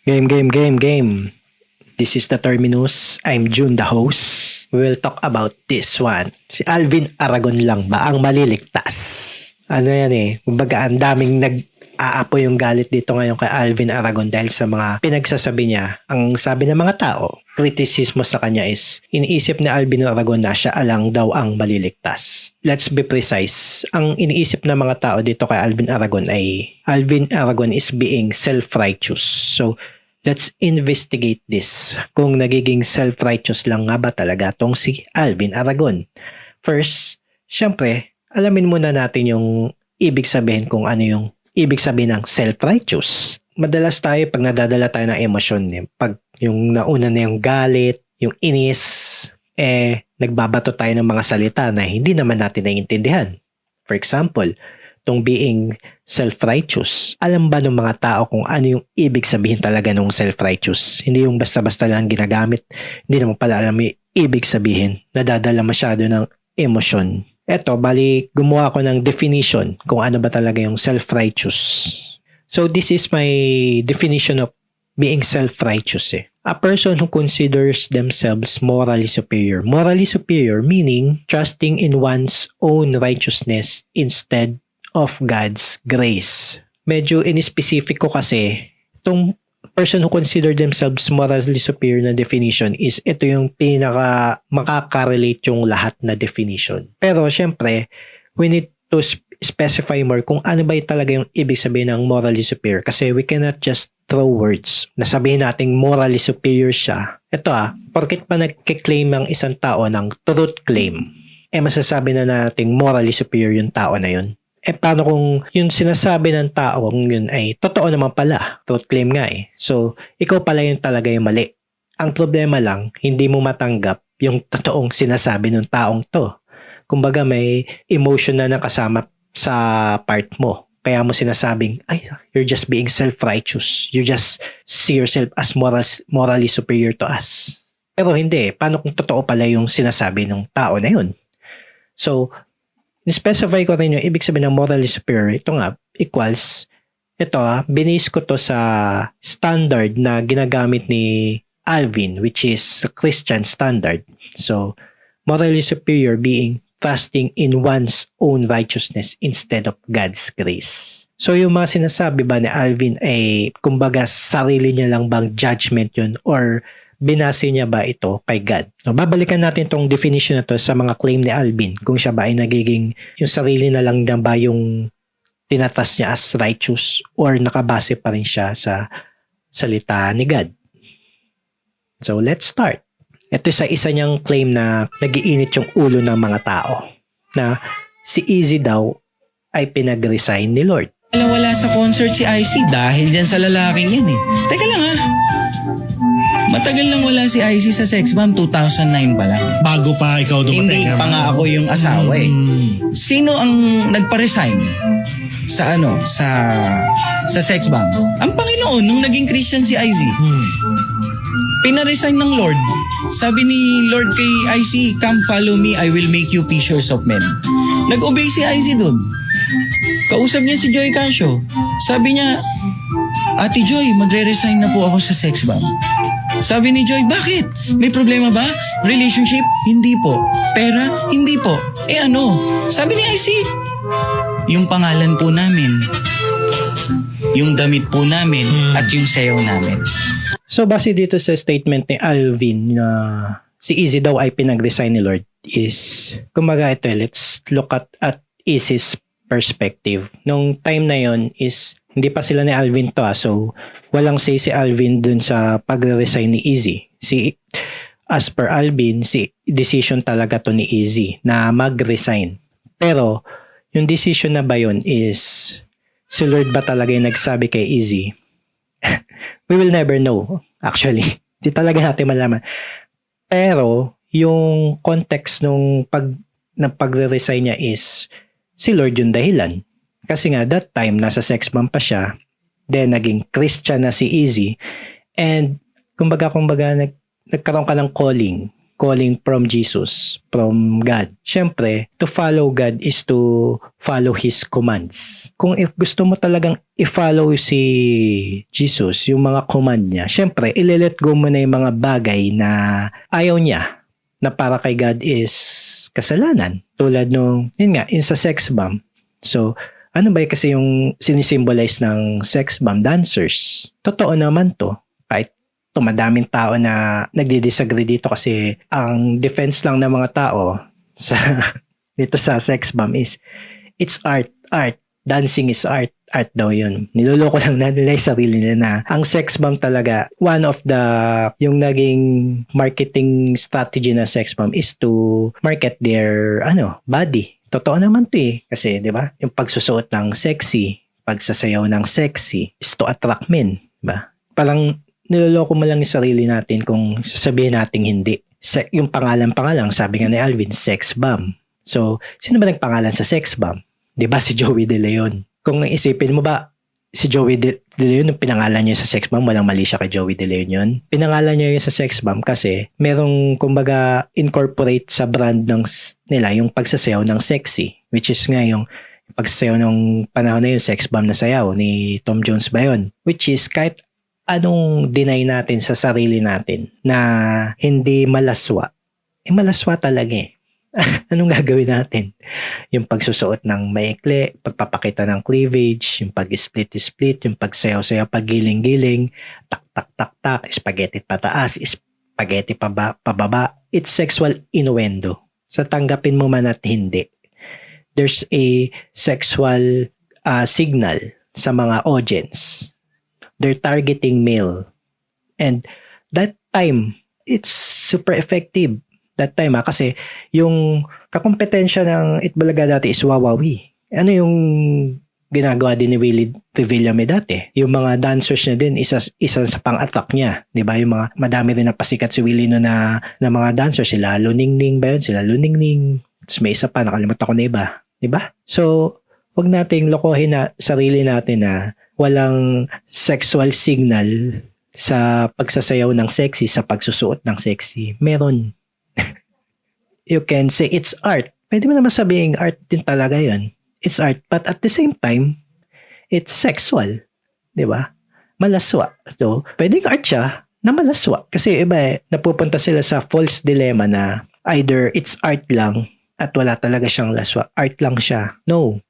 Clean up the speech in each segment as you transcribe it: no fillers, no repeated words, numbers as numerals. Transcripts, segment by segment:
Game. This is the Terminus. I'm June, the host. We will talk about this one. Si Alvin Aragon lang ba ang maliligtas? Ano yan kumbaga ang daming nag-aapo yung galit dito ngayon kay Alvin Aragon dahil sa mga pinagsasabi niya. Ang sabi ng mga tao, kritisismo sa kanya is, iniisip ni Alvin Aragon na siya alang daw ang maliligtas. Let's be precise. Ang iniisip ng mga tao dito kay Alvin Aragon ay, Alvin Aragon is being self-righteous. So, let's investigate this. Kung nagiging self-righteous lang nga ba talaga tong si Alvin Aragon. First, syempre, alamin muna natin yung ibig sabihin kung ano yung ibig sabihin ng self-righteous. Madalas tayo pag nadadala tayo ng emosyon, pag yung nauna na yung galit, yung inis, nagbabato tayo ng mga salita na hindi naman natin naiintindihan. For example, tong being self-righteous. Alam ba ng mga tao kung ano yung ibig sabihin talaga ng self-righteous? Hindi yung basta-basta lang ginagamit. Hindi naman pala alam yung ibig sabihin. Nadadala masyado ng emosyon. Eto, bali gumawa ko ng definition kung ano ba talaga yung self-righteous. So this is my definition of being self-righteous. A person who considers themselves morally superior. Morally superior meaning trusting in one's own righteousness instead of God's grace. Medyo in-specific ko kasi itong person who consider themselves morally superior na definition is ito yung pinaka makaka-relate yung lahat na definition. Pero syempre, we need to specify more kung ano ba talaga yung ibig sabihin ng morally superior kasi we cannot just throw words na sabihin nating morally superior siya. Ito porket pa nagkiklaim ang isang tao ng truth claim, masasabi na nating morally superior yung tao na yun. Paano kung yung sinasabi ng taong yun ay totoo naman pala? Truth claim nga So, ikaw pala yung talaga yung mali. Ang problema lang, hindi mo matanggap yung totoong sinasabi ng taong to. Kumbaga may emotion na nakasama sa part mo. Kaya mo sinasabing, you're just being self-righteous. You just see yourself as morally superior to us. Pero hindi. Paano kung totoo pala yung sinasabi ng tao na yun? So, specify ko rin yung ibig sabihin ng morally superior. Ito nga, equals. Ito binase ko to sa standard na ginagamit ni Alvin, which is a Christian standard. So, morally superior being trusting in one's own righteousness instead of God's grace. So, yung mga sinasabi ba ni Alvin ay, kumbaga, sarili niya lang bang judgment yun or binase niya ba ito kay God? So, babalikan natin tong definition na to sa mga claim ni Alvin. Kung siya ba ay nagiging yung sarili na lang ba yung tinatas niya as righteous or nakabase pa rin siya sa salita ni God. So, let's start. Ito sa isa niyang claim na nagiinit yung ulo ng mga tao na si Easy daw ay pinag-resign ni Lord. Wala sa concert si IC dahil dyan sa lalaking yan Teka lang Matagal nang wala si IC sa Sex Bomb, 2009 pa lang. Bago pa ikaw dumating. Hindi pa nga ako yung asawa Sino ang nagpa-resign sa sa Sex Bomb? Ang Panginoon nung naging Christian si IC. Pina-resign ng Lord. Sabi ni Lord kay IC, "Come follow me, I will make you fishers of men." Nag-obey si IC doon. Kausap niya si Joy Casio. Sabi niya, "Ate Joy, magre-resign na po ako sa Sex Bomb." Sabi ni Joy, "Bakit? May problema ba? Relationship? Hindi po. Pera? Hindi po. Ano?" Sabi ni IC, "Yung pangalan po namin, yung damit po namin, at yung sayaw namin." So, base dito sa statement ni Alvin na si Easy daw ay pinag-resign ni Lord is, kumbaga ito, let's look at Easy's perspective. Nung time na yon is, hindi pa sila ni Alvin to so walang say si Alvin dun sa pag-resign ni Easy. As per Alvin, decision talaga to ni Easy na mag-resign. Pero, yung decision na ba yun is, si Lord ba talaga yung nagsabi kay Easy? We will never know, actually. Di talaga natin malaman. Pero, yung context nung pag-resign niya is, si Lord yung dahilan. Kasi nga, that time, nasa Sex Bomb pa siya. Then, naging Christian na si Easy. And, kumbaga nagkaroon ka ng calling calling from Jesus, from God. Siyempre, to follow God is to follow His commands. Kung if gusto mo talagang i-follow si Jesus, yung mga command niya, siyempre, ile-let go mo na yung mga bagay na ayaw niya, na para kay God is kasalanan. Tulad nung, yun nga, yung sa sex bomb. So, ano ba kasi yung sinisimbolize ng sex bomb dancers? Totoo naman to. Kahit madaming tao na nagdi-disagree dito kasi ang defense lang ng mga tao sa dito sa sex bomb is it's art. Dancing is art daw yun. Niloloko lang na nila yung sarili nila na ang sex bomb talaga, one of the yung naging marketing strategy ng sex bomb is to market their body. Totoo naman to eh. Kasi, di ba? Yung pagsusuot ng sexy, pagsasayaw ng sexy is to attract men. Di ba? Parang niloloko mo lang yung sarili natin kung sasabihin natin hindi. Yung pangalan pa nga lang, sabi nga ni Alvin, sex bomb. So, sino ba nagpangalan sa sex bomb? Di ba si Joey De Leon? Kung isipin mo ba, si Joey De Leon, yung pinangalan niya sa sex bomb, walang mali siya kay Joey De Leon yun. Pinangalan niya yun sa sex bomb kasi merong, kumbaga, incorporate sa brand nila yung pagsasayaw ng sexy. Which is nga yung pagsasayaw ng panahon na yun, sex bomb na sayaw ni Tom Jones ba yun? Which is kahit anong deny natin sa sarili natin na hindi malaswa, malaswa talaga eh. Anong gagawin natin? Yung pagsusuot ng maikli, pagpapakita ng cleavage, yung pag-split-split, yung pagsayaw-sayaw, paggiling-giling, tak-tak-tak-tak, spaghetti pataas, spaghetti pababa. It's sexual innuendo. So tanggapin mo man at hindi. There's a sexual signal sa mga audience. They're targeting male. And that time, it's super effective. That time kasi yung kakompetensya ng Itbulaga dati is Wawawi. Ano yung ginagawa din ni Willie Revillame dati? Yung mga dancers niya din, isa sa pang-attack niya. Diba? Yung mga, madami rin napasikat si Willie no na mga dancers. Sila Luningning ba yun? Sila Luningning. Tapos may isa pa, nakalimutan ko na iba. Diba? So, wag nating lokohin na sarili natin na walang sexual signal sa pagsasayaw ng sexy, sa pagsusuot ng sexy. Meron. You can say it's art. Pwede mo naman sabihin art din talaga yun. It's art. But at the same time, it's sexual. Diba? Malaswa. So, pwedeng art siya na malaswa. Kasi iba napupunta sila sa false dilemma na either it's art lang at wala talaga siyang laswa. Art lang siya. No.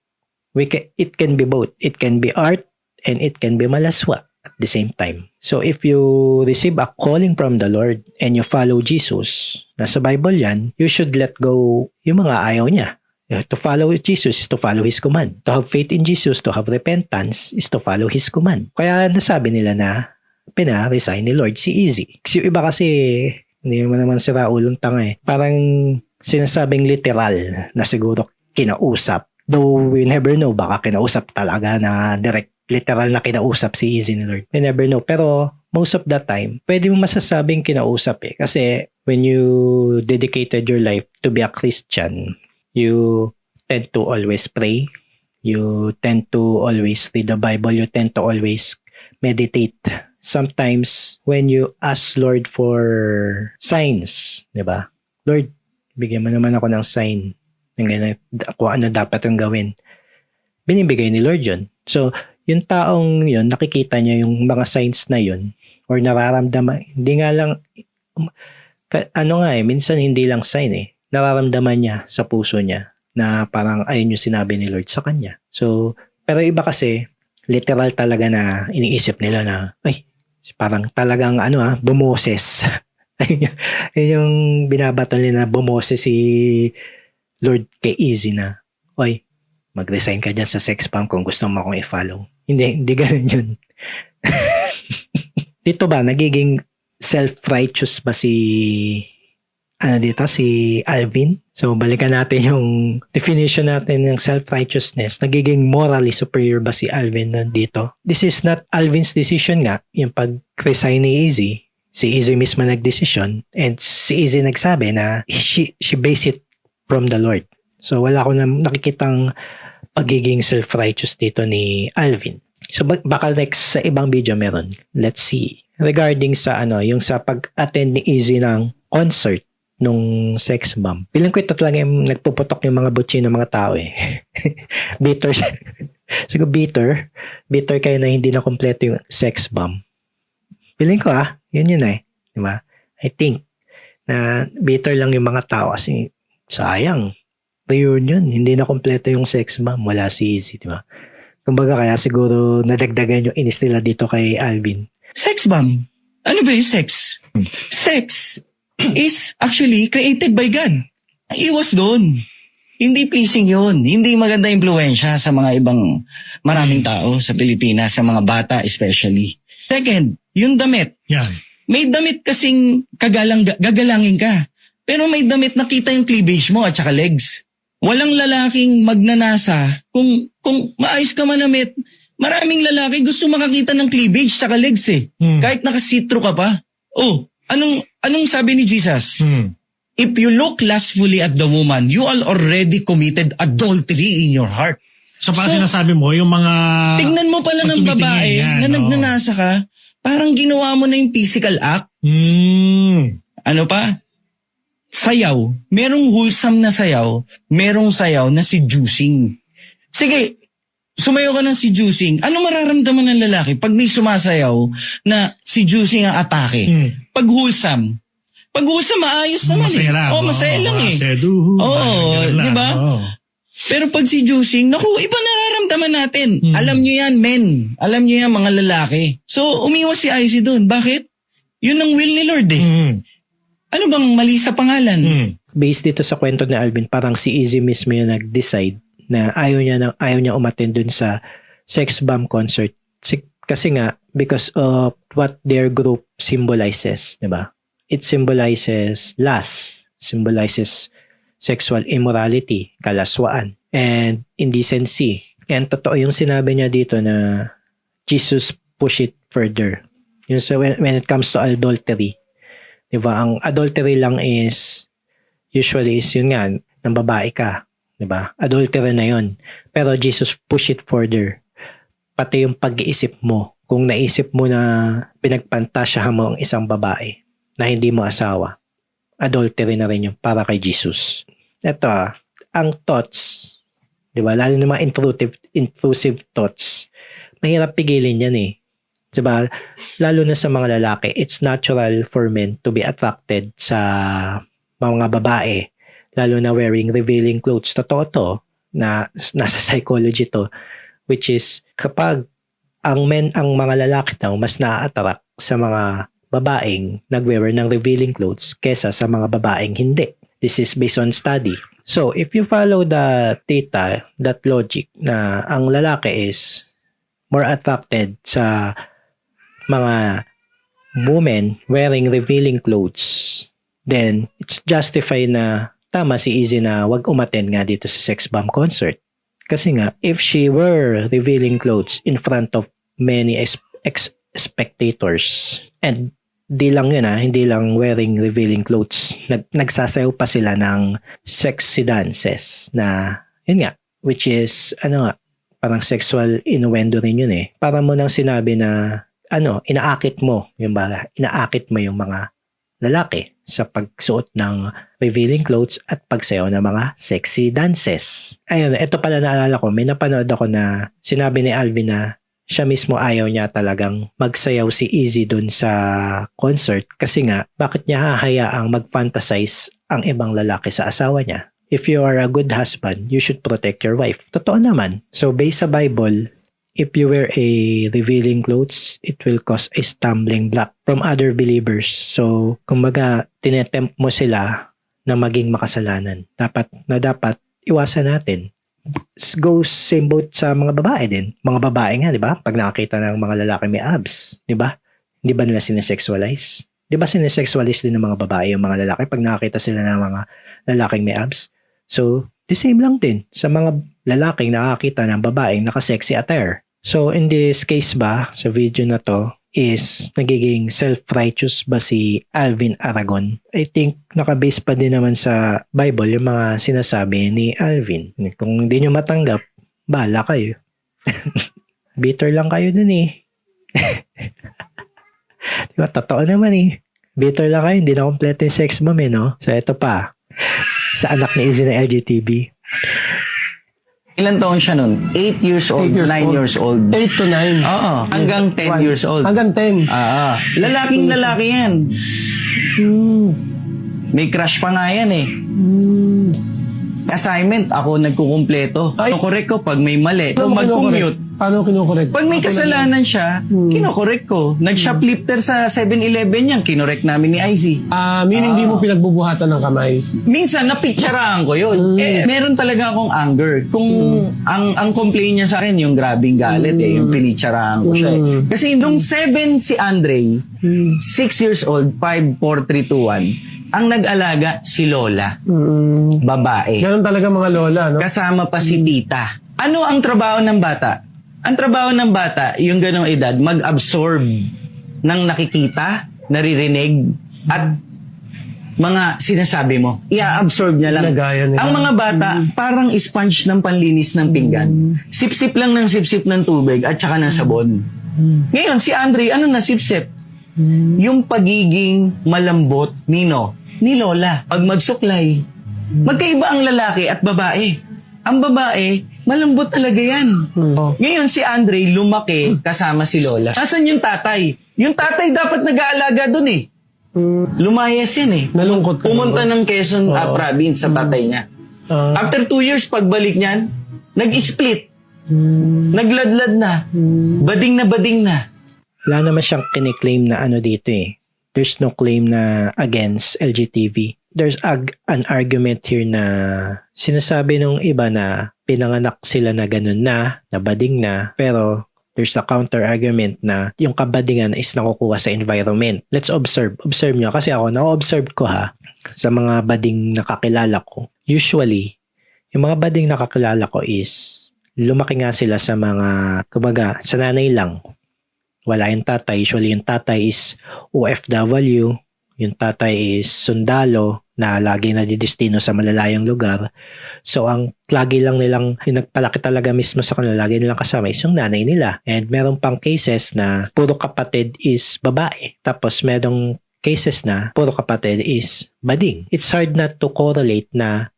It can be both. It can be art and it can be malaswa at the same time. So if you receive a calling from the Lord and you follow Jesus, nasa Bible yan, you should let go yung mga ayaw niya. To follow Jesus is to follow His command. To have faith in Jesus, to have repentance, is to follow His command. Kaya nasabi nila na pina-resign ni Lord si Easy. Kasi iba kasi, hindi mo naman sira ulong tanga eh. Parang sinasabing literal na siguro kinausap. Though we never know, baka kinausap talaga na direct literal na kinausap si Easy ni Lord. We never know. Pero most of the time, pwede mo masasabing kinausap eh. Kasi when you dedicated your life to be a Christian, you tend to always pray. You tend to always read the Bible. You tend to always meditate. Sometimes, when you ask Lord for signs, di ba? Lord, bigyan mo naman ako ng sign. Kung ano dapat yung gawin. Binibigay ni Lord yun. So, yung taong yun, nakikita niya yung mga signs na yun or nararamdaman, hindi nga lang, minsan hindi lang sign eh. Nararamdaman niya sa puso niya na parang ayun yung sinabi ni Lord sa kanya. So, pero iba kasi, literal talaga na iniisip nila na, parang talagang bumoses. Ayun yung binabato nila na bumoses si Lord kay Easy na, mag-resign ka dyan sa sex bomb kung gusto mo akong i-follow. Hindi ganun yun. Dito ba, nagiging self-righteous ba si Alvin? So, balikan natin yung definition natin ng self-righteousness. Nagiging morally superior ba si Alvin dito? This is not Alvin's decision nga. Yung pag-resign ni Easy, si Easy mismo nag-decision and si Easy nagsabi na she based it from the Lord. So, wala ko na nakikitang pagiging self-righteous dito ni Alvin. So, baka next sa ibang video meron. Let's see. Regarding sa yung sa pag-attend ni Easy ng concert. nung sex bomb. Piling ko ito talaga yung nagpuputok yung mga butchi ng mga tao eh. Bitter. Siguro bitter. Bitter kayo na hindi na kompleto yung sex bomb. Piling ko yun eh. Diba? I think na bitter lang yung mga tao kasi sayang. Reunion, hindi na kompleto yung sex bomb. Wala si Izzy, diba? Kumbaga kaya siguro nadagdagan yung inis nila dito kay Alvin. Sex bomb. Ano ba yung sex? Sex is actually created by God. Iwas doon. Hindi pleasing yun. Hindi maganda impluensya sa mga ibang maraming tao sa Pilipinas, sa mga bata especially. Second, yung damit. Yan. May damit kasing gagalangin ka. Pero may damit na kita yung cleavage mo at saka legs. Walang lalaking magnanasa. Kung maayos ka manamit, maraming lalaki gusto makakita ng cleavage at saka legs eh. Kahit nakasitro ka pa. Oh, anong sabi ni Jesus? If you look lustfully at the woman, you are already committed adultery in your heart. So, sinasabi mo, yung mga... Tingnan mo pala ng babae yan, na nagnanasa ka, parang ginawa mo na yung physical act. Ano pa? Sayaw. Merong wholesome na sayaw. Merong sayaw na seducing. Sige, sumayaw ka ng seducing. Ano mararamdaman ng lalaki pag may sumasayaw na seducing ang atake? Pag wholesome, maayos naman masaya lang. Masaya lang eh. Sedu. Di ba? Pero pag seducing, naku, iba nararamdaman natin. Alam nyo yan, men. Alam nyo yan, mga lalaki. So, umiwas si Icy doon. Bakit? Yun ang will ni Lord eh. Ano bang mali sa pangalan? Based dito sa kwento ni Alvin, parang si Izzy mismo yung nag-decide na ayaw niya umattend dun sa sex bomb concert. Kasi nga, because of what their group symbolizes, di ba? It symbolizes lust, symbolizes sexual immorality, kalaswaan, and indecency. And totoo yung sinabi niya dito na Jesus push it further. Yung when it comes to adultery, diba? Ang adultery lang is usually is yun nga, ng babae ka. Diba? Adultery na yun. Pero Jesus push it further. Pati yung pag-iisip mo. Kung naisip mo na pinagpantasyahan mo ang isang babae na hindi mo asawa, adultery na rin yun para kay Jesus. Ito ang thoughts, diba? Lalo na mga intrusive thoughts, mahirap pigilin yan eh. Diba? Lalo na sa mga lalaki, it's natural for men to be attracted sa mga babae, lalo na wearing revealing clothes. Totoo to, na nasa psychology to, which is kapag ang mga lalaki daw mas na-attract sa mga babaeng nagwear ng revealing clothes kesa sa mga babaeng hindi. This is based on study. So, if you follow the data, that logic na ang lalaki is more attracted sa mga women wearing revealing clothes, then it's justified na tama si Izzy na wag umattend nga dito sa sex bomb concert. Kasi nga, if she were revealing clothes in front of many spectators, and di lang yun hindi lang wearing revealing clothes, nagsasayaw pa sila ng sexy dances na, yun nga, which is, parang sexual innuendo rin yun eh. Para mo nang sinabi na, inaakit mo yung mga lalaki sa pagsuot ng revealing clothes at pagsayaw ng mga sexy dances. Ayun, ito pala naalala ko, may napanood ako na sinabi ni Alvin na siya mismo ayaw niya talagang magsayaw si Izzy dun sa concert kasi nga, bakit niya hahayaang mag-fantasize ang ibang lalaki sa asawa niya? If you are a good husband, you should protect your wife. Totoo naman. So based sa Bible, if you wear a revealing clothes, it will cause a stumbling block from other believers. So, kumbaga, tinetempt mo sila na maging makasalanan. Dapat iwasan natin. Go same boat sa mga babae din. Mga babae nga, di ba? Pag nakakita ng mga lalaki may abs, di ba? Hindi ba nila sinesexualize? Di ba sinesexualize din ng mga babae yung mga lalaki pag nakakita sila ng mga lalaking may abs? So, the same lang din sa mga lalaking nakakita ng babaeng naka-sexy attire. So, in this case ba, sa video na to, is nagiging self-righteous ba si Alvin Aragon? I think nakabase pa din naman sa Bible yung mga sinasabi ni Alvin. Kung hindi nyo matanggap, bahala kayo. Bitter lang kayo dun eh. Diba? Totoo naman eh. Bitter lang kayo, hindi na kompleto yung sex bomb no? So ito pa, sa anak ni Izzy na LGTB. Ilan taon siya nun? 8 years old, 9 years old. 8 to 9. Oo, hanggang 10 years old. Hanggang 10. Lalaking lalaki yan. May crush pa nga yan eh. Assignment, ako nagkukumpleto. Ay. Correct ko pag may mali. Kung mag-commute, Paano kinukorek? pag may kasalanan siya, kinokorek ko. Nag-shoplifter sa 7-Eleven yan, kinorek namin ni IC. Meaning di mo pinagbubuhatan ng kamay. Minsan, napicturean ko yun. Meron talaga akong anger. Kung ang complaint niya sa akin, yung grabing galit yung pinicturean ko siya. Kasi nung 7 si Andre, 6 years old, 5, 4, 3, 2, 1, ang nag-alaga si Lola, babae. Ganun talaga mga lola, no? Kasama pa si tita. Ano ang trabaho ng bata? Ang trabaho ng bata, yung ganong edad, mag-absorb ng nakikita, naririnig, at mga sinasabi mo. I-absorb niya lang. Ginagaya nila. Ang mga bata, parang sponge ng panlinis ng pinggan. Sip-sip lang ng sip-sip ng tubig at saka ng sabon. Ngayon, si Andre, ano na sip-sip? Yung pagiging malambot, ni Lola. Pag magsuklay, magkaiba ang lalaki at babae. Ang babae, malambot talaga yan. Ngayon si Andre lumaki kasama si Lola. Nasaan yung tatay? Yung tatay dapat nag-aalaga dun eh. Lumayas yan eh. Nalungkot ka Pumunta naman. ng Quezon province sa tatay niya. After 2 years, pagbalik niyan, nag-split. Nagladlad na. Bading na. Wala naman siyang kiniklaim na ano dito eh. There's no claim na against LGTB. There's an argument here na sinasabi nung iba na pinanganak sila na ganun na bading na, pero there's a counter argument na yung kabadingan is nakukuha sa environment. Let's observe. Observe nyo. Kasi ako, na-observe ko sa mga bading nakakilala ko. Usually, yung mga bading nakakilala ko is lumaki nga sila sa mga, kumbaga, sa nanay lang. Wala yung tatay. Usually yung tatay is OFW. Yung tatay is sundalo na lagi nadidestino sa malalayang lugar. So, ang lagi lang nilang yung nagpalaki talaga mismo sa kanila, lagi nilang kasama is yung nanay nila. And meron pang cases na puro kapatid is babae. Tapos merong cases na puro kapatid is bading. It's hard not to correlate na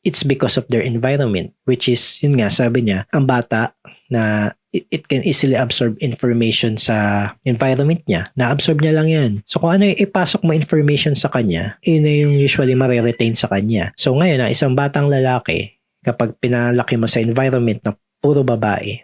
it's because of their environment, which is, yun nga, sabi niya, ang bata na it can easily absorb information sa environment niya. Na-absorb niya lang yan. So, kung ano yung ipasok mo information sa kanya, yun na yung usually ma-retain sa kanya. So, ngayon na isang batang lalaki, kapag pinalaki mo sa environment na puro babae,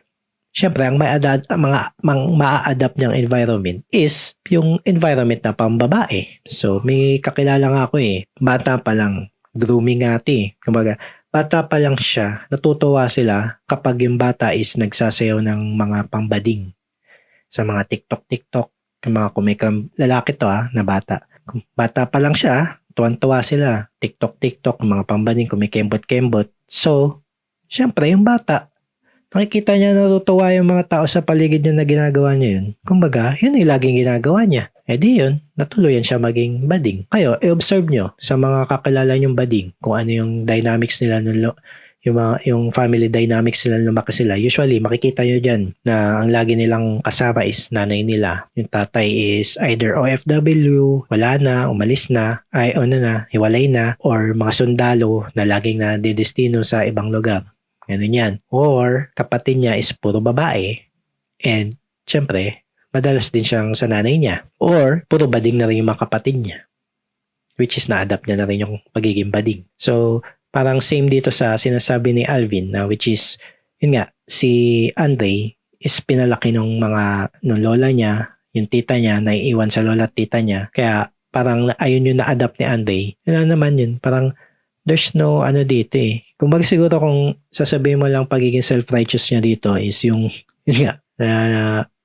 syempre, ang ma-adapt niyang environment is yung environment na pambabae. So, may kakilala nga ako bata pa lang, grooming nga kumbaga, bata pa lang siya, natutuwa sila kapag yung bata is nagsasayaw ng mga pambading sa mga TikTok, yung mga kumikam, lalaki to na bata. Bata pa lang siya, tuwan-tuwa sila, TikTok, mga pambading, kumikembot-kembot. So, syempre, yung bata, nakikita niya natutuwa yung mga tao sa paligid niya na ginagawa niya yun. Kumbaga, yun ay laging ginagawa niya. Di yun, natuluyan siya maging bading. Kayo, i-observe nyo sa mga kakilala nyong bading kung ano yung dynamics nila, yung family dynamics nila lumaki sila. Usually, makikita nyo dyan na ang lagi nilang kasama is nanay nila. Yung tatay is either OFW, wala na, umalis na, hiwalay na, or mga sundalo na laging nadidestino sa ibang lugar. Ganun yan. Or, kapatid niya is puro babae. And, syempre, madalas din siyang sa nanay niya. Or, puro bading na rin yung mga kapatid niya. Which is, na-adapt niya na rin yung pagiging bading. So, parang same dito sa sinasabi ni Alvin, na which is, yun nga, si Andre is pinalaki nung lola niya, yung tita niya, naiiwan sa lola at tita niya. Kaya, parang ayun yung na-adapt ni Andre. Yun naman yun, parang, there's no dito Kumbaga siguro kung sasabihin mo lang pagiging self-righteous niya dito is yung, yun nga,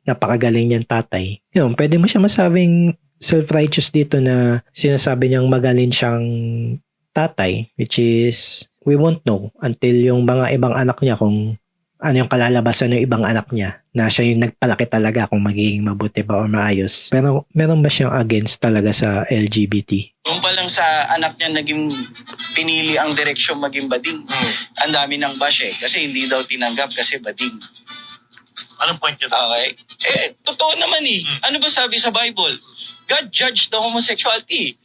napakagaling niyang tatay. Yun, pwede mo siya masabing self-righteous dito na sinasabi niyang magaling siyang tatay, which is, we won't know until yung mga ibang anak niya kung ano yung kalalabasan ng ibang anak niya na siya yung nagpalaki talaga kung magiging mabuti ba o maayos. Pero meron ba siyang against talaga sa LGBT? Kung pa lang sa anak niya naging pinili ang direksyon maging bading, ang dami ng bash kasi hindi daw tinanggap kasi bading. Anong point nyo? Okay. Totoo naman Ano ba sabi sa Bible? God judged the homosexuality.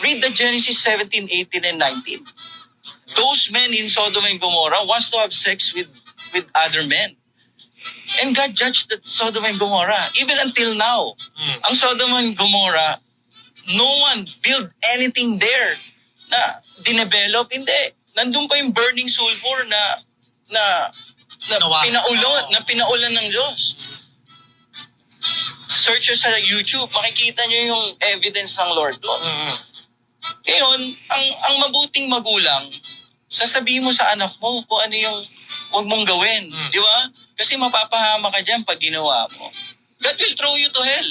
Read the Genesis 17, 18, and 19. Those men in Sodom and Gomorrah wants to have sex with other men. And God judged that Sodom and Gomorrah. Even until now, ang Sodom and Gomorrah, no one built anything there na dinevelop. Hindi. Nandun pa yung burning sulfur na pinaulan ng Diyos. Search nyo sa YouTube, makikita nyo yung evidence ng Lord doon. Ngayon, ang mabuting magulang, sasabihin mo sa anak mo kung ano yung huwag mong gawin. Di ba? Kasi mapapahama ka dyan pag ginawa mo. God will throw you to hell.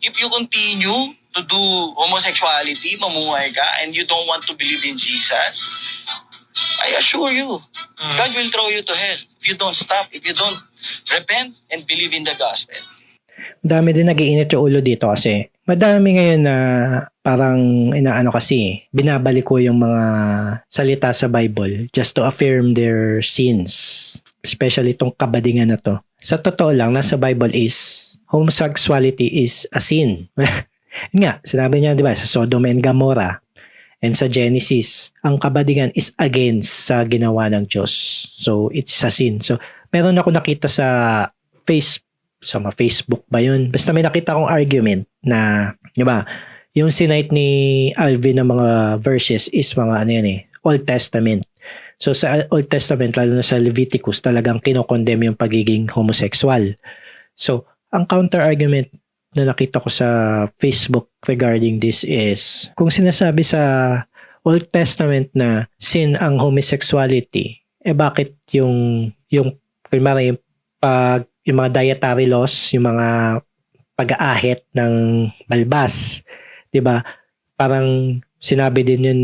If you continue to do homosexuality, mamuhay ka, and you don't want to believe in Jesus, I assure you, God will throw you to hell if you don't stop, if you don't repent and believe in the gospel. Dami din nag-iinit yung ulo dito kasi madami ngayon na parang inaano kasi, binabalik ko yung mga salita sa Bible just to affirm their sins. Especially itong kabadingan na to. Sa totoo lang, nasa Bible is homosexuality is a sin. Yun nga, sinabi niya, di ba, sa Sodom and Gomorrah and sa Genesis, ang kabadingan is against sa ginawa ng Diyos. So, it's a sin. So, meron ako nakita sa Facebook ba yun? Basta may nakita akong argument na, di ba, yung sinite ni Alvin ng mga verses is mga ano yan Old Testament. So sa Old Testament, lalo na sa Leviticus, talagang kinokondem yung pagiging homosexual. So, ang counter-argument na nakita ko sa Facebook regarding this is, kung sinasabi sa Old Testament na sin ang homosexuality, bakit yung mga dietary laws, yung mga pag-aahit ng balbas, 'di ba? Parang sinabi din yun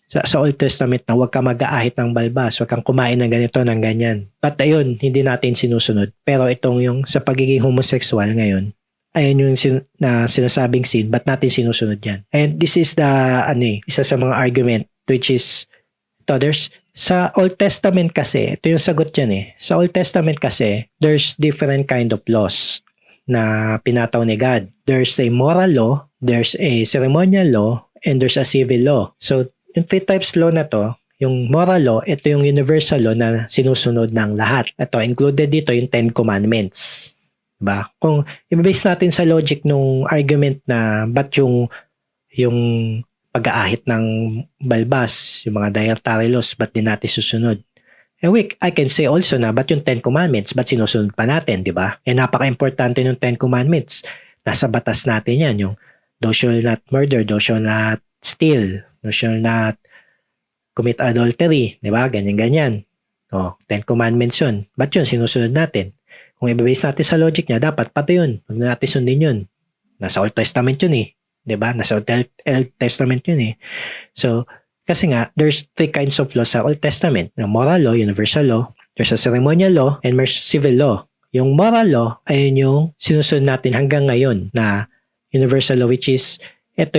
sa Old Testament na huwag ka mag-aahit ng balbas, huwag kang kumain ng ganito, ng ganyan. But ayun, hindi natin sinusunod. Pero itong yung sa pagiging homosexual ngayon, ayun yung sinasabing sin, but natin sinusunod yan. And this is the isa sa mga argument, which is sa Old Testament kasi, ito yung sagot dyan Sa Old Testament kasi, there's different kind of laws na pinataw ni God. There's a moral law, there's a ceremonial law, and there's a civil law. So, yung 3 types law na to, yung moral law, ito yung universal law na sinusunod ng lahat. Ito, included dito yung 10 Commandments. Diba? Kung i-base natin sa logic nung argument na ba't yung pag-aahit ng balbas, yung mga dietary laws, ba't din natin susunod? I can say also na ba't yung 10 Commandments, ba't sinusunod pa natin, di ba? Napaka-importante ng 10 Commandments. Nasa batas natin yan, yung thou shall not murder, thou shall not steal, thou shall not commit adultery, di ba? Ganyan-ganyan. 10 Commandments yun. Ba't yun sinusunod natin? Kung i-base natin sa logic niya, dapat pati yun. Huwag na natin sundin yun. Nasa Old Testament yun Diba? Nasa Old Testament yun So, kasi nga, there's 3 kinds of law sa Old Testament. Yung moral law, universal law, there's a ceremonial law, and there's civil law. Yung moral law, ayun yung sinusunod natin hanggang ngayon na universal law, which is, ito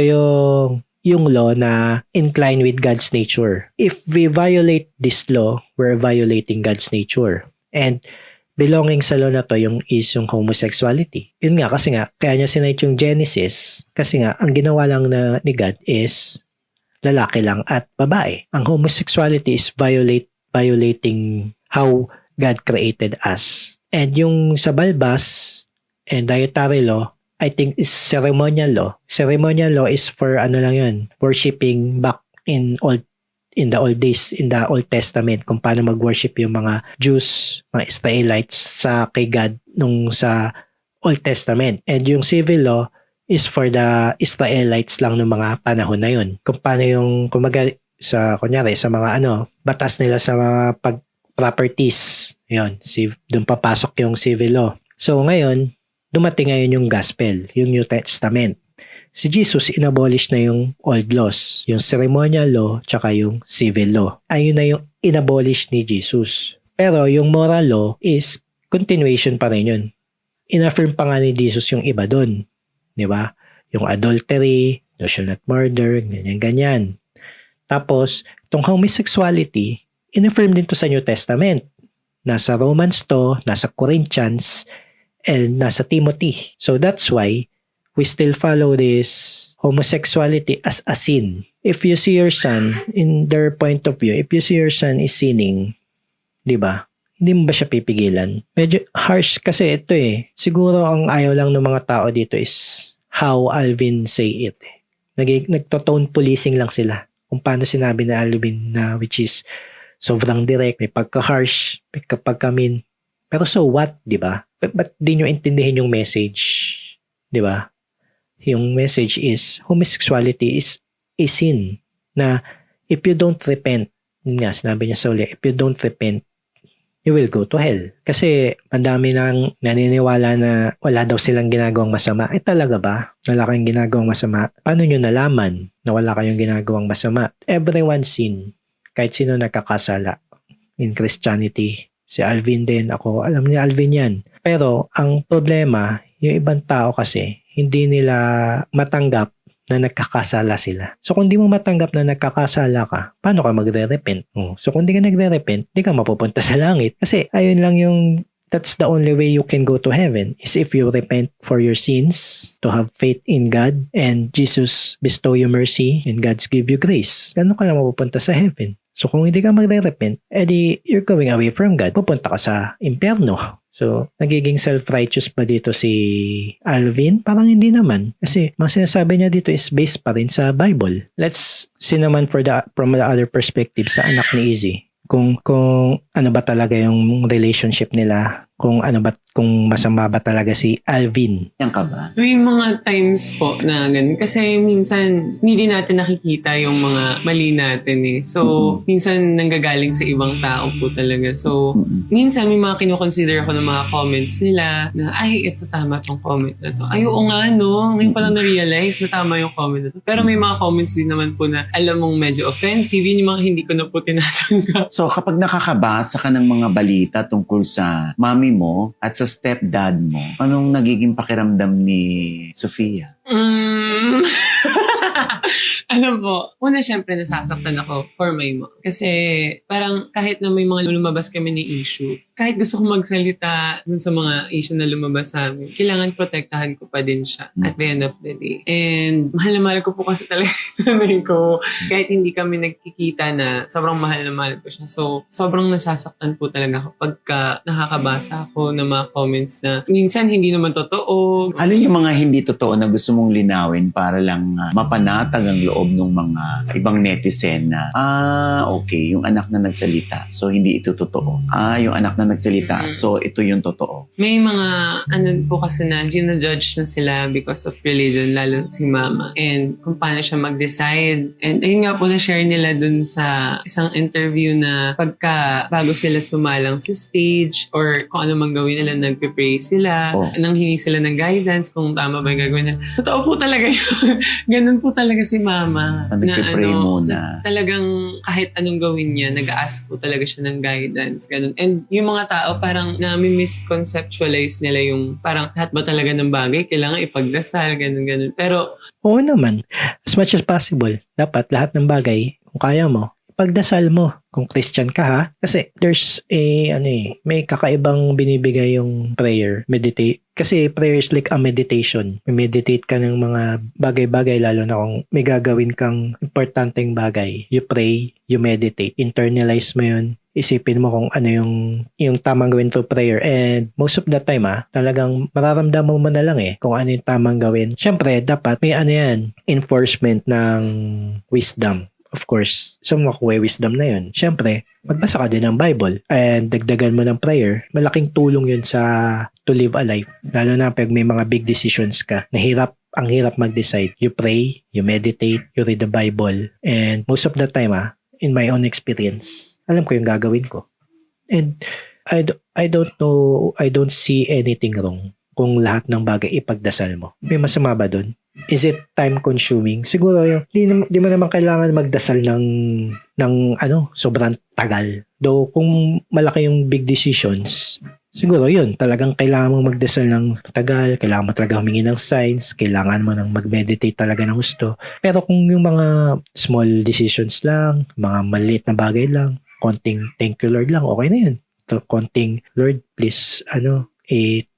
yung law na incline with God's nature. If we violate this law, we're violating God's nature. And belonging sa law na to yung homosexuality. Yun nga, kasi nga, kaya niya sinite yung Genesis, kasi nga, ang ginawa lang ni God is lalaki lang at babae. Ang homosexuality is violating how God created us. And yung sa balbas and dietary law, I think is ceremonial law. Ceremonial law is for worshiping back in the old days, in the Old Testament, kung paano mag-worship yung mga Jews, mga Israelites kay God nung sa Old Testament. And yung civil law is for the Israelites lang ng mga panahon na yun. Kung paano sa mga batas nila sa mga properties. Yun, doon papasok yung civil law. So ngayon, dumating ngayon yung gospel, yung New Testament. Si Jesus, inabolish na yung old laws, yung ceremonial law, tsaka yung civil law. Ayun na yung inabolish ni Jesus. Pero yung moral law is continuation pa rin yun. Inaffirm pa nga ni Jesus yung iba doon. Di ba? Yung adultery, thou shall not murder, ganyan-ganyan. Tapos, itong homosexuality, inaffirm din to sa New Testament. Nasa Romans to, nasa Corinthians, and nasa Timothy. So that's why we still follow this homosexuality as a sin. If you see your son, in their point of view, if you see your son is sinning, di ba? Hindi mo ba siya pipigilan? Medyo harsh kasi ito eh. Siguro ang ayaw lang ng mga tao dito is how Alvin say it. Nagtotone policing lang sila. Kung paano sinabi na Alvin na which is sobrang direct, may pagka-harsh, may pagka-mean. Pero so what, di ba? Ba't di nyo intindihin yung message? Di ba? Yung message is homosexuality is a sin na if you don't repent, nga sinabi niya sa uli, if you don't repent, you will go to hell. Kasi ang dami nang naniniwala na wala daw silang ginagawang masama. Talaga ba? Wala kayong ginagawang masama? Paano nyo nalaman na wala kayong ginagawang masama? Everyone sin. Kahit sino nakakasala in Christianity. Si Alvin din, ako, alam ni Alvin yan. Pero ang problema, yung ibang tao kasi, hindi nila matanggap na nagkakasala sila. So kung di mo matanggap na nagkakasala ka, paano ka magre-repent? So kung di ka nagre-repent, di ka mapupunta sa langit. Kasi ayun lang yung, that's the only way you can go to heaven is if you repent for your sins, to have faith in God, and Jesus bestow you mercy, and God's give you grace. Ganun ka lang mapupunta sa heaven. So kung hindi ka magre-repent, edi you're going away from God. Pupunta ka sa impyerno. So, nagiging self-righteous ba dito si Alvin? Parang hindi naman. Kasi, mga sinasabi niya dito is based pa rin sa Bible. Let's see naman from the other perspective sa anak ni Izzy. Kung ano ba talaga yung relationship nila. Kung masama ba talaga si Alvin. Yan ka ba? May mga times po na ganun. Kasi minsan, hindi din natin nakikita yung mga mali natin eh. So, minsan nanggagaling sa ibang tao po talaga. So, minsan may mga kinoconsider ako ng mga comments nila na, ay, ito tama tong comment na to. Ay, oo nga, no? Ngayon pa lang na-realize na tama yung comment na to. Pero may mga comments din naman po na alam mong medyo offensive. Yun yung mga hindi ko na po tinatanggap. So kapag nakakabasa ka ng mga balita tungkol sa mami mo at sa stepdad mo, anong nagiging pakiramdam ni Sofia? Alam po, una syempre nasasaktan ako for my mom. Kasi parang kahit na may mga lumabas kami ni issue, kahit gusto ko magsalita dun sa mga issue na lumabas sa amin, kailangan protektahan ko pa din siya at the end of the day. And mahal na mahal ko po kasi talaga yung nanay ko. Kahit hindi kami nagkikita na sobrang mahal na mahal ko siya. So, sobrang nasasaktan po talaga kapag nakakabasa ako ng mga comments na minsan hindi naman totoo. Ano yung mga hindi totoo na gusto mong linawin para lang mapanatag ang loob ng mga ibang netizen na, okay, yung anak na nagsalita, so hindi ito totoo. Yung anak na nagsalita, so ito yung totoo. May mga po kasi na gina-judge na sila because of religion, lalo si mama. And kung paano siya mag-decide. And ayun nga po na-share nila dun sa isang interview na bago sila sumalang sa stage or kung ano mang gawin nila, nagpe-pray sila, nanghingi sila ng guidance kung tama ba yung gagawin nila. Totoo po talaga yun. Ganun po talaga si mama. Nagpe-pray muna. Talagang kahit anong gawin niya, nag-a-ask po talaga siya ng guidance. Ganun. And yung mga tao parang misconceptualize nila yung parang lahat ba talaga ng bagay kailangan ipagdasal, ganun. Pero oo naman, as much as possible, dapat lahat ng bagay, kung kaya mo, ipagdasal mo. Kung Christian ka ha, kasi there's may kakaibang binibigay yung prayer, meditate. Kasi prayer is like a meditation. Meditate ka ng mga bagay-bagay, lalo na kung may gagawin kang importanteng bagay. You pray, you meditate, internalize mo yun. Isipin mo kung ano yung tamang gawin through prayer. And most of the time talagang mararamdaman mo na lang kung ano yung tamang gawin. Siyempre, dapat may enforcement ng wisdom. Of course, sa makuha wisdom na yun. Siyempre, magbasa ka din ng Bible and dagdagan mo ng prayer. Malaking tulong yun to live a life. Lalo na pag may mga big decisions ka. Ang hirap mag-decide. You pray, you meditate, you read the Bible. And most of the time, in my own experience, alam ko yung gagawin ko. And I don't know, I don't see anything wrong kung lahat ng bagay ipagdasal mo. May masama ba dun? Is it time consuming? Siguro di mo naman kailangan magdasal ng sobrang tagal. Though kung malaki yung big decisions, siguro yun, talagang kailangan mong magdasal ng tagal, kailangan mo talaga humingi ng signs, kailangan mo nang mag-meditate talaga ng gusto. Pero kung yung mga small decisions lang, mga maliit na bagay lang, konting thank you Lord lang, okay na yun. Konting Lord, please,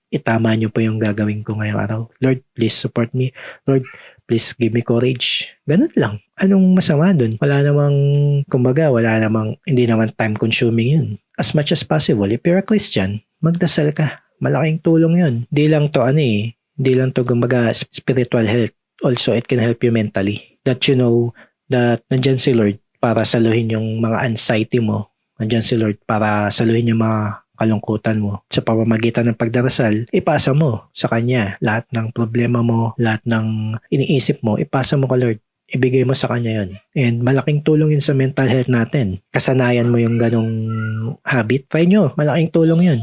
itama niyo po yung gagawin ko ngayong araw. Lord, please support me. Lord, please give me courage. Ganun lang. Anong masama dun? Wala namang, kumbaga, hindi naman time consuming yun. As much as possible, if you're a Christian, magdasal ka. Malaking tulong yun. Di lang to kumbaga spiritual health. Also, it can help you mentally. That you know that nandyan si Lord para saluhin yung mga anxiety mo. Nandyan si Lord para saluhin yung mga kalungkutan mo. Sa pamamagitan ng pagdarasal, ipasa mo sa Kanya. Lahat ng problema mo, lahat ng iniisip mo, ipasa mo ka Lord. Ibigay mo sa Kanya yun. And malaking tulong yun sa mental health natin. Kasanayan mo yung ganong habit. Try nyo, malaking tulong yun.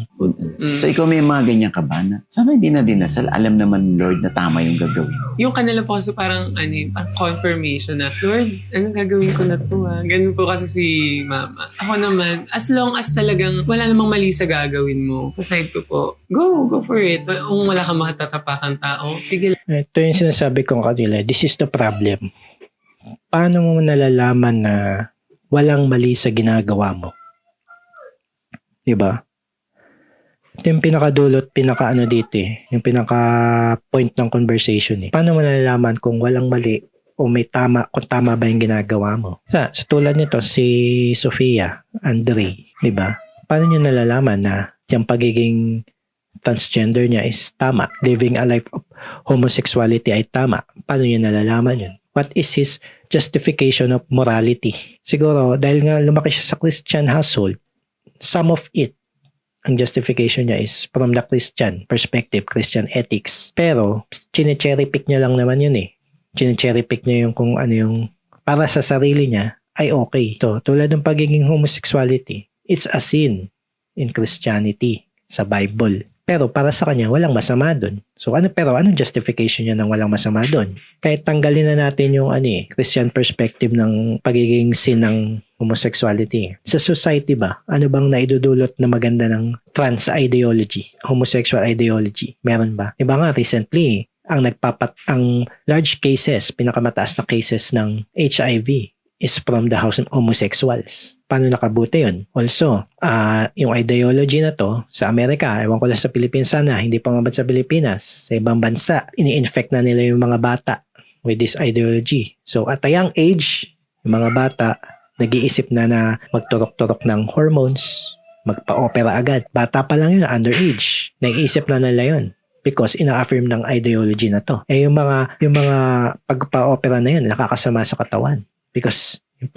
So ikaw may mga ganyan ka ba na sana hindi na dinasal, alam naman Lord na tama yung gagawin. Yung kanila po kasi parang confirmation na, Lord, anong gagawin ko na to ha? Ganun po kasi si Mama. Ako naman, as long as talagang wala namang mali sa gagawin mo, sa side ko po, go for it. Kung wala kang makatatapakan tao, sige lang. Ito yung sinasabi ko kanila, this is the problem. Paano mo nalalaman na walang mali sa ginagawa mo? Diba? Ito yung pinakadulot, dito yung pinaka-point ng conversation Paano mo nalalaman kung walang mali o may tama, kung tama ba yung ginagawa mo? Sa tulad nito, si Sofia Andre, diba? Paano nyo nalalaman na yung pagiging transgender niya is tama? Living a life of homosexuality ay tama? Paano nyo nalalaman yun? What is his justification of morality? Siguro, dahil nga lumaki siya sa Christian household, some of it, ang justification niya is from the Christian perspective, Christian ethics. Pero, chine-cherry pick niya lang naman yun Chine-cherry pick niya yung kung ano yung para sa sarili niya ay okay. So, tulad ng pagiging homosexuality, it's a sin in Christianity sa Bible. Pero para sa kanya, walang masama doon. So anong justification niya ng walang masama doon? Kahit tanggalin na natin yung Christian perspective ng pagiging sin ng homosexuality. Sa society ba, ano bang naidudulot na maganda ng trans ideology, homosexual ideology? Meron ba? Diba nga recently, ang large cases, pinakamataas na cases ng HIV is from the house of homosexuals. Paano nakabuti yun? Also, yung ideology na to sa Amerika, ewan ko lang sa Pilipinas sana, hindi pa nga sa Pilipinas, sa ibang bansa, ini-infect na nila yung mga bata with this ideology. So, at a young age, yung mga bata, nag-iisip na magturok-turok ng hormones, magpa-opera agad. Bata pa lang yun, underage. Nag-iisip na nila yun because ina-affirm ng ideology na to. Yung mga pagpa-opera na yun, nakakasama sa katawan. Because yung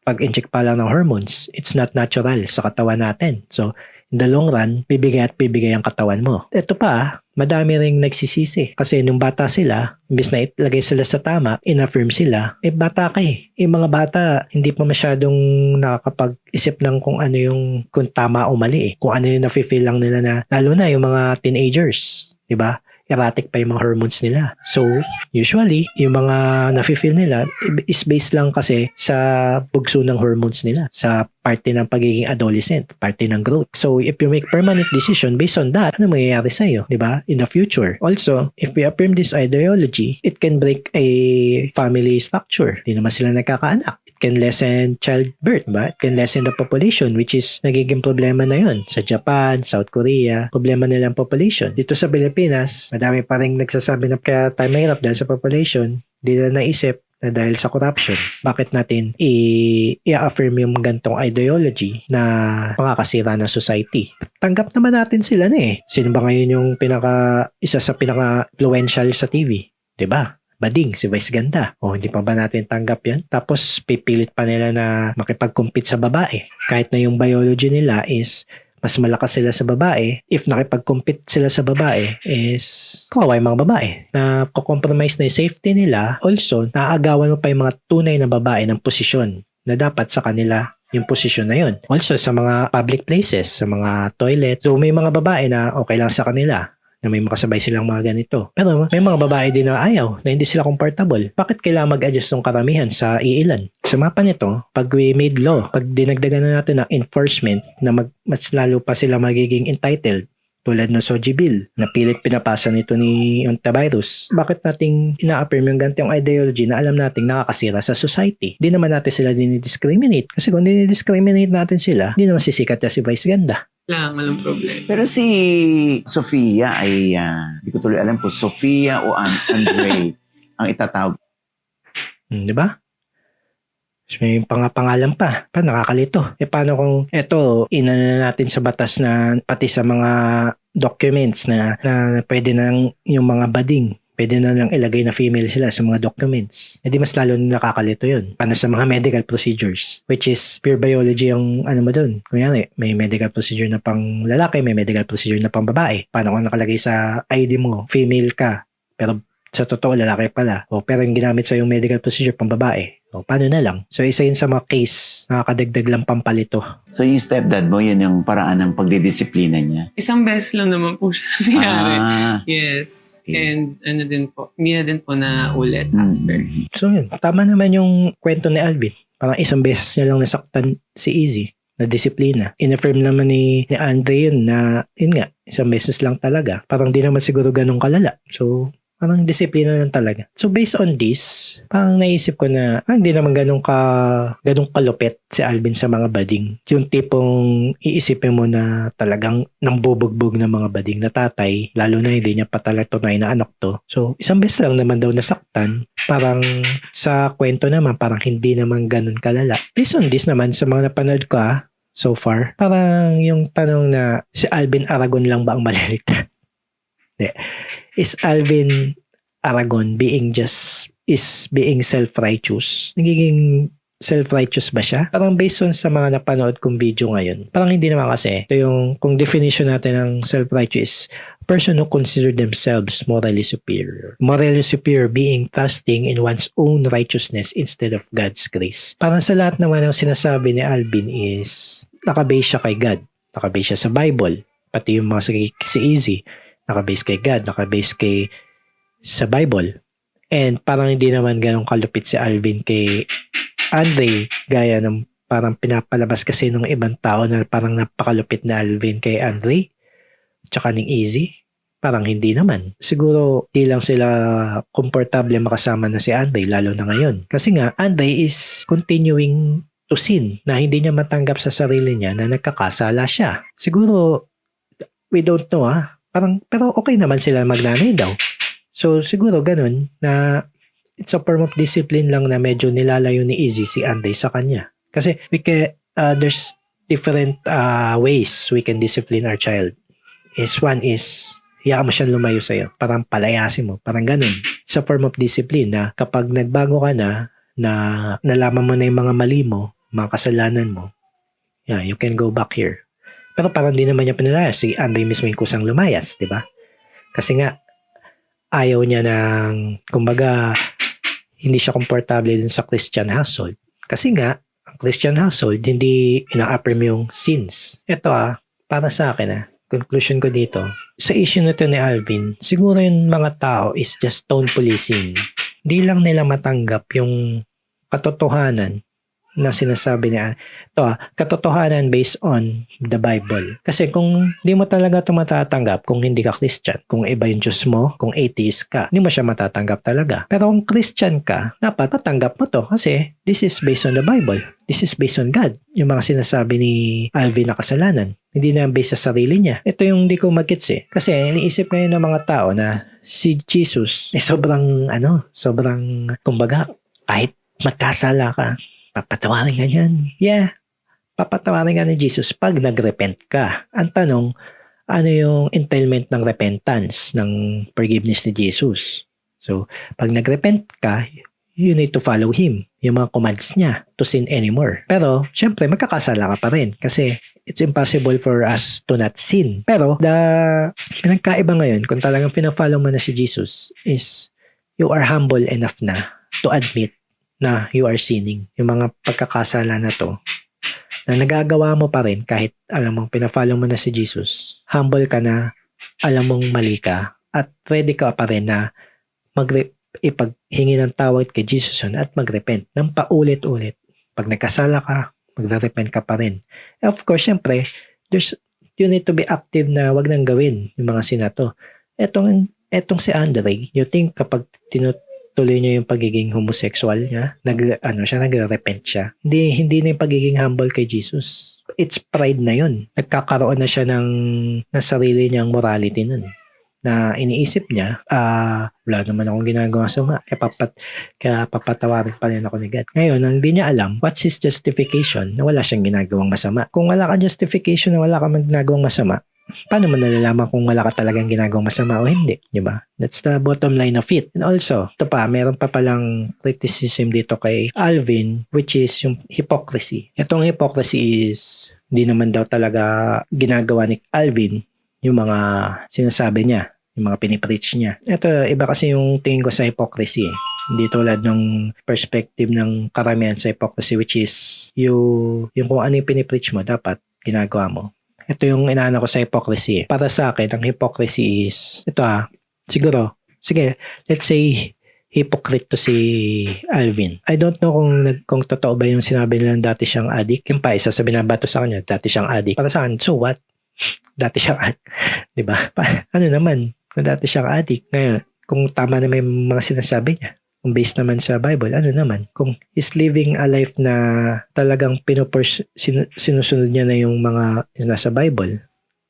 pag-inject pa lang ng hormones, it's not natural sa katawan natin. So, in the long run, bibigay ang katawan mo. Ito pa, madami ring nagsisisi. Kasi nung bata sila, imbis na itlagay sila sa tama, in-affirm sila, bata ka Yung mga bata, hindi pa masyadong nakakapag-isip ng kung tama o mali Kung ano yung nafe-feel lang nila na, lalo na yung mga teenagers. Diba? Erratic pa yung mga hormones nila. So, usually, yung mga nafe-feel nila is based lang kasi sa bugso ng hormones nila, sa parte ng pagiging adolescent, parte ng growth. So, if you make permanent decision based on that, ano mangyayari sa'yo, di ba? In the future. Also, if we affirm this ideology, it can break a family structure. Di naman sila nagkakaanak. Can lessen childbirth, ba? It can lessen the population, which is nagiging problema na yun. Sa Japan, South Korea, problema nilang population. Dito sa Pilipinas, madami pa rin nagsasabi na kaya tayo mahirap dahil sa population, di nila naisip na dahil sa corruption. Bakit natin i-affirm yung gantong ideology na makakasira ng society? Tanggap naman natin sila Sino ba ngayon yung isa sa pinaka-influential sa TV? Diba? Bading, si Vice Ganda. Hindi pa ba natin tanggap yan? Tapos, pipilit pa nila na makipag-compete sa babae. Kahit na yung biology nila is mas malakas sila sa babae. If nakipag-compete sila sa babae is kawawa yung mga babae. Na compromise na yung safety nila. Also, naaagawan mo pa yung mga tunay na babae ng posisyon na dapat sa kanila yung posisyon na yun. Also, sa mga public places, sa mga toilet. So, may mga babae na okay lang sa kanila na may makasabay silang mga ganito. Pero may mga babae din na ayaw, na hindi sila comfortable. Bakit kailangan mag-adjust ng karamihan sa iilan? Sa mapa nito, pag we made law, pag dinagdagan na natin ng enforcement na mas lalo pa sila magiging entitled, tulad ng Soji Bill, na pilit pinapasa nito ni Ontiveros. Bakit nating ina-affirm yung gantong ideology na alam nating nakakasira sa society? Di naman natin sila dinidiscriminate. Kasi kung dinidiscriminate natin sila, di naman sisikat na si Vice Ganda. lang, walang problema. Pero si Sofia ay, hindi ko tuloy alam po, Sofia o Andre ang itatawag. Di ba? Tapos may pangalan pa. Nakakalito. Paano kung eto, inano na natin sa batas na pati sa mga documents na pwede na yung mga bading, pwede na lang ilagay na female sila sa mga documents. Di mas lalo na nakakalito yun. Paano sa mga medical procedures, which is pure biology yung ano mo dun. Kunyari, may medical procedure na pang lalaki, may medical procedure na pang babae. Paano kung nakalagay sa ID mo, female ka, pero sa totoo lalaki pala. Pero yung ginamit sa yung medical procedure pang babae. Paano na lang? So isa yun sa mga case, nakakadagdag lang pampalito. So yung stepdad mo, yun yung paraan ng pagdidisiplina niya. Isang beses lang naman po siya nangyari. Ah, Yes. Okay. And ano din po, hindi na din po na ulit after. So yun, tama naman yung kwento ni Alvin. Parang isang beses niya lang nasaktan si Easy na disiplina. In-affirm naman ni Andre yun na, yun nga, isang beses lang talaga. Parang di naman siguro ganun kalala. So, parang disiplina lang talaga. So based on this, parang naisip ko na hindi naman ganun kalupit si Alvin sa mga bading. Yung tipong iisipin mo na talagang nambubugbog ng mga bading na tatay, lalo na hindi niya pa talaga tunay na anak to. So isang beses lang naman daw nasaktan. Parang sa kwento naman, parang hindi naman ganun kalala. Based on this naman, sa mga napanood ko so far, parang yung tanong na si Alvin Aragon lang ba ang maliligtas? Is Alvin Aragon being self-righteous? Nagiging self-righteous ba siya? Parang based on sa mga napanood kong video ngayon. Parang hindi naman kasi. Ito yung, kung definition natin ng self-righteous, person who consider themselves morally superior. Morally superior being trusting in one's own righteousness instead of God's grace. Parang sa lahat naman ng sinasabi ni Alvin is nakabase siya kay God. Nakabase siya sa Bible. Pati yung mga si Easy. Nakabase kay God, nakabase sa Bible. And parang hindi naman ganun kalupit si Alvin kay Andre, gaya ng parang pinapalabas kasi ng ibang tao na parang napakalupit na Alvin kay Andre, tsaka ng Easy. Parang hindi naman. Siguro di lang sila komportable makasama na si Andre, lalo na ngayon. Kasi nga, Andre is continuing to sin, na hindi niya matanggap sa sarili niya na nagkakasala siya. Siguro, we don't know pero okay naman sila magnanay daw. So siguro ganun na it's a form of discipline lang na medyo nilalayo ni Easy si Anday sa kanya. Kasi there's different ways we can discipline our child. One is hayaan mo siyang lumayo sa'yo. Parang palayasin mo. Parang ganun. It's a form of discipline na kapag nagbago ka na nalaman mo na yung mga mali mo, mga kasalanan mo, you can go back here. Pero parang di naman niya pinalayas. Si Andre mismo yung kusang lumayas, di ba? Kasi nga, ayaw niya ng, kumbaga, hindi siya komportable din sa Christian household. Kasi nga, ang Christian household, hindi ina-affirm yung sins. Ito para sa akin conclusion ko dito, sa issue na ito ni Alvin, siguro yung mga tao is just tone policing. Hindi lang nila matanggap yung katotohanan na sinasabi niya. Ito katotohanan based on the Bible. Kasi kung di mo talaga ito matatanggap, kung hindi ka Christian, kung iba yung Diyos mo, kung atheist ka, hindi mo siya matatanggap talaga. Pero kung Christian ka, dapat matanggap mo to kasi this is based on the Bible. This is based on God. Yung mga sinasabi ni Alvin na kasalanan. Hindi na based sa sarili niya. Ito yung hindi ko mag-gets Kasi iniisip ngayon ng mga tao na si Jesus sobrang kumbaga, kahit magkasala ka, papatawarin ka niyan. Yeah, papatawarin ka ni Jesus pag nagrepent ka. Ang tanong, ano yung entailment ng repentance, ng forgiveness ni Jesus? So, pag nagrepent ka, you need to follow Him. Yung mga commands niya to sin anymore. Pero, syempre, magkakasala ka pa rin kasi it's impossible for us to not sin. Pero, pinagkaiba ngayon, kung talagang pinafollow mo na si Jesus, is you are humble enough na to admit na you are sinning. Yung mga pagkakasala na to, na nagagawa mo pa rin kahit alam mong pinafollow mo na si Jesus, humble ka na, alam mong mali ka, at ready ka pa rin na ipaghingi ng tawad kay Jesus at magrepent ng paulit-ulit. Pag nagkasala ka, magre-repent ka pa rin. And of course, syempre, you need to be active na wag nang gawin yung mga sin na to. Etong si Andre, you think kapag pinagtuloy niya yung pagiging homosexual niya. Nagre-repent siya. Hindi na yung pagiging humble kay Jesus. It's pride na yun. Nagkakaroon na siya ng sarili niyang morality nun. Na iniisip niya, wala naman akong ginagawa sama. Kaya papatawarin pa rin ako ni God. Ngayon, ang hindi niya alam, what's his justification na wala siyang ginagawang masama? Kung wala kang justification na wala kang ginagawang masama, paano mo nalalaman kung wala ka talagang ginagawang masama o hindi? Diba? That's the bottom line of it. And also, ito pa, meron pa palang criticism dito kay Alvin, which is yung hypocrisy. Itong hypocrisy is, hindi naman daw talaga ginagawa ni Alvin yung mga sinasabi niya, yung mga pinipreach niya. Ito, iba kasi yung tingin ko sa hypocrisy. Hindi tulad ng perspective ng karamihan sa hypocrisy, which is yung kung ano yung pinipreach mo, dapat ginagawa mo. Ito yung inaano ko sa hypocrisy. Para sa akin, ang hypocrisy is, ito siguro, sige, let's say, hypocrite to si Alvin. I don't know kung totoo ba yung sinabi nilang dati siyang addict. Yung pa, isa sa binabato sa kanya, dati siyang addict. Para sa akin, so what? Dati siyang addict. Diba? Ano naman, kung dati siyang addict. Ngayon, kung tama na may mga sinasabi niya, kung based naman sa Bible, ano naman? Kung he's living a life na talagang sinusunod niya na yung mga nasa Bible.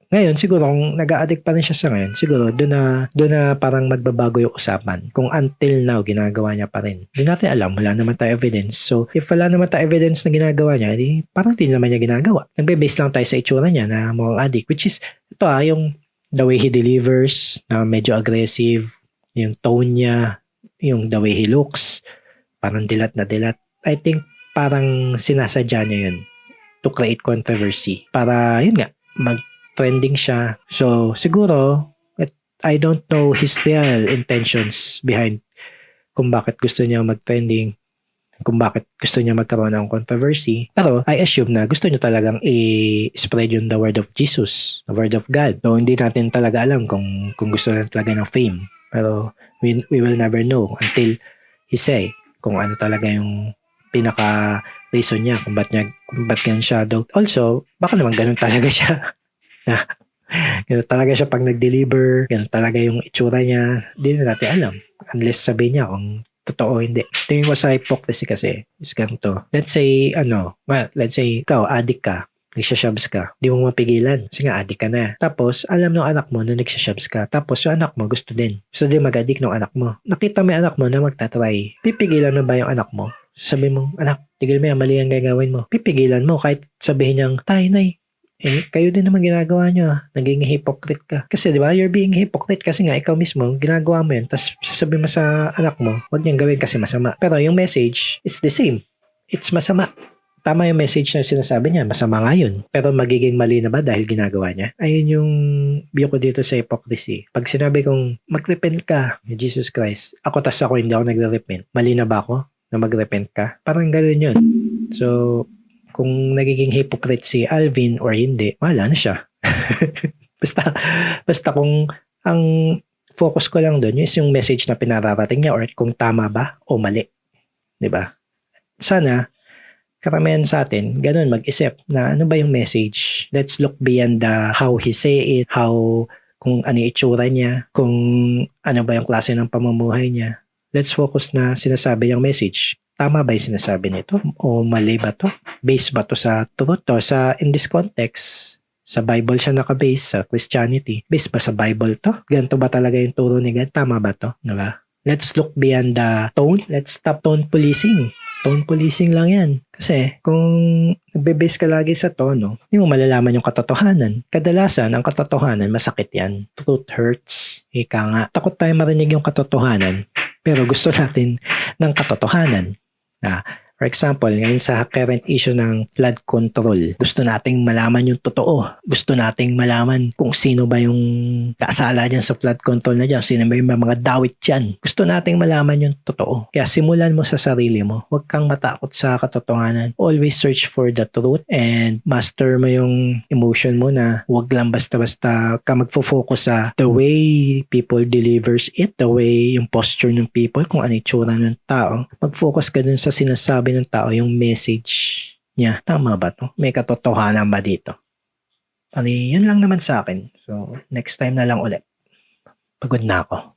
Ngayon, siguro kung nag-a-addict pa rin siya sa ngayon, siguro doon na parang magbabago yung usapan. Kung until now, ginagawa niya pa rin. Hindi natin alam, wala naman tayo evidence. So, if wala naman tayo evidence na ginagawa niya, parang hindi naman niya ginagawa. Nagbe-base lang tayo sa itsura niya na mukhang addict, which is, ito yung the way he delivers, na medyo aggressive, yung tone niya, yung the way he looks, parang dilat na dilat. I think parang sinasadya niya yun to create controversy. Para, yun nga, mag-trending siya. So, siguro, I don't know his real intentions behind kung bakit gusto niya mag-trending, kung bakit gusto niya magkaroon ng controversy. Pero, I assume na gusto niya talagang i-spread yung the word of Jesus, the word of God. So, hindi natin talaga alam kung gusto niya talaga ng fame. Pero we will never know until he say kung ano talaga yung pinaka-reason niya kung ba't ganun siya daw. Also, baka naman ganun talaga siya. Ganun talaga siya pag nag-deliver, ganun talaga yung itsura niya. Hindi na natin alam. Unless sabihin niya kung totoo o hindi. Tingin ko sa hypocrisy kasi is ganito. Let's say, ikaw, addict ka. Nagsashabs ka, di mo mapigilan kasi nga addict ka na. Tapos, alam ng anak mo na nagsashabs ka. Tapos, yung anak mo gusto din mag-addict ng anak mo. Nakita mo yung anak mo na magtatry. Pipigilan mo ba yung anak mo? Sabi mo, anak, tigil mo yan, mali ang gagawin mo. Pipigilan mo kahit sabihin niyang, tay, nay, kayo din naman ginagawa nyo. Naging hypocrite ka. Kasi di ba, you're being hypocrite kasi nga ikaw mismo, ginagawa mo yun. Tapos, sabi mo sa anak mo, wag niyang gawin kasi masama. Pero yung message, it's the same. It's masama. Tama yung message na sinasabi niya, masama nga yun. Pero magiging mali na ba dahil ginagawa niya? Ayun yung view ko dito sa hypocrisy. Pag sinabi kong mag-repent ka, Jesus Christ, ako hindi ako nagre-repent. Mali na ba ako na mag-repent ka? Parang gano'n yun. So, kung nagiging hypocrite si Alvin or hindi, wala na siya. basta kung ang focus ko lang doon is yung message na pinararating niya or kung tama ba o mali. Diba? Sana, karamihan sa atin, ganun mag-isip na ano ba yung message. Let's look beyond how he say it, kung ano yung itsura niya, kung ano ba yung klase ng pamumuhay niya. Let's focus na sinasabi yung message. Tama ba yung sinasabi nito? O mali ba to? Base ba to sa truth? O in this context, sa Bible siya nakabase, sa Christianity. Base ba sa Bible to? Ganito ba talaga yung turo ni God? Tama ba to? Diba? Let's look beyond the tone. Let's stop tone policing. Tone policing lang yan. Kasi kung nagbe-base ka lagi sa tono, hindi mo malalaman yung katotohanan. Kadalasan, ang katotohanan, masakit yan. Truth hurts. Ika nga. Takot tayo marinig yung katotohanan, pero gusto natin ng katotohanan. For example, ngayon sa current issue ng flood control, gusto nating malaman yung totoo. Gusto nating malaman kung sino ba yung kasala dyan sa flood control na dyan. Sino ba yung mga dawit dyan. Gusto nating malaman yung totoo. Kaya simulan mo sa sarili mo. Huwag kang matakot sa katotohanan. Always search for the truth and master mo yung emotion mo na huwag lang basta-basta ka magfo-focus sa the way people delivers it, the way yung posture ng people, kung ano yung tsura ng tao. Mag-focus ka dun sa sinasabi ng tao, yung message niya. Tama ba to? May katotohanan ba dito? Yun lang naman sa akin. So, next time na lang ulit. Pagod na ako.